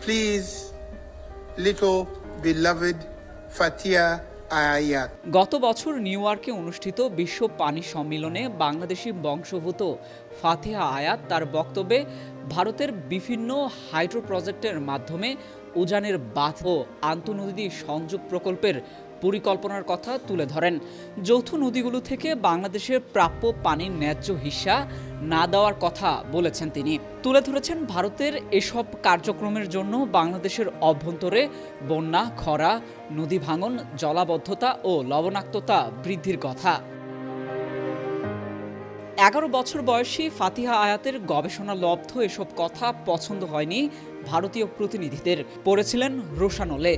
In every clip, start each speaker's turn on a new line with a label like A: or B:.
A: please, little beloved Fatia Ayat.
B: গত বছর new ইয়র্কে অনুষ্ঠিত বিশ্ব পানি সম্মেলনে বাংলাদেশি বংশোদ্ভূত ফাতিহা আয়াত তার বক্তব্যে ভারতের বিভিন্ন হাইড্রো প্রজেক্টের মাধ্যমে উজানের বাঁধ ও আন্তঃনদী সংযোগ প্রকল্পের পরিকল্পনার কথা তুলে ধরেন। যৌথ নদীগুলো থেকে বাংলাদেশের প্রাপ্য পানির ন্যায্য হিস্সা না দেওয়ার কথা বলেছেন তিনি। তুলে ধরেছেন ভারতের এসব কার্যক্রমের জন্য বাংলাদেশের অভ্যন্তরে বন্যা, খরা, নদী ভাঙন, জলাবদ্ধতা ও লবণাক্ততা বৃদ্ধির কথা। 11 বছর বয়সী ফাতিহা আয়াতের গবেষণালব্ধ এসব কথা পছন্দ হয়নি ভারতীয় প্রতিনিধিদের, পড়েছিলেন রোশানলে।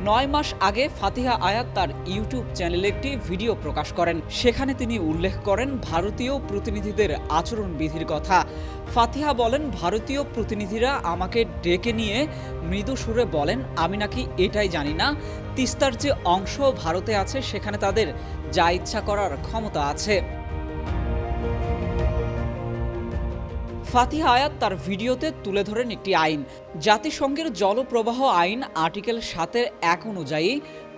B: 9 মাস আগে ফাতিহা আয়াত তার ইউটিউব চ্যানেলে একটি ভিডিও প্রকাশ করেন। সেখানে তিনি উল্লেখ করেন ভারতীয় প্রতিনিধিদের আচরণবিধির কথা। ফাতিহা বলেন, ভারতীয় প্রতিনিধিরা আমাকে ডেকে নিয়ে মৃদু সুরে বলেন আমি নাকি এটাই জানি না, তিস্তার যে অংশ ভারতে আছে সেখানে তাদের যা ইচ্ছা করার ক্ষমতা আছে। ফাতিহা আয়াত তার ভিডিওতে তুলে ধরেন একটি আইন, জাতিসংঘের জলপ্রবাহ আইন আর্টিকেল 7-এর 1 অনুযায়ী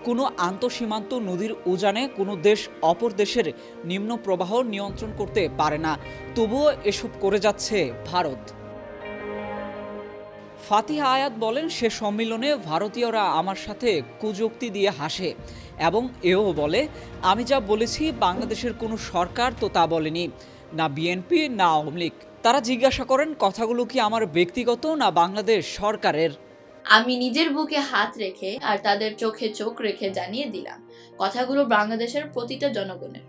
B: কোনো আন্তঃসীমান্ত নদীর উজানে কোনো দেশ অপর দেশের নিম্ন প্রবাহ নিয়ন্ত্রণ করতে পারে না, তবুও এসব করে যাচ্ছে ভারত। ফাতিহা আয়াত বলেন, সে সম্মেলনে ভারতীয়রা আমার সাথে কুযুক্তি দিয়ে হাসে এবং এও বলে আমি যা বলেছি বাংলাদেশের কোনো সরকার তো তা বলেনি, না বিএনপি না আওয়ামী লীগ। তারা জিজ্ঞাসা করেন কথাগুলো কি আমার ব্যক্তিগত না বাংলাদেশ সরকারের।
C: আমি নিজের বুকে হাত রেখে আর তাদের চোখে চোখ রেখে জানিয়ে দিলাম কথাগুলো বাংলাদেশের প্রতিটা জনগণের।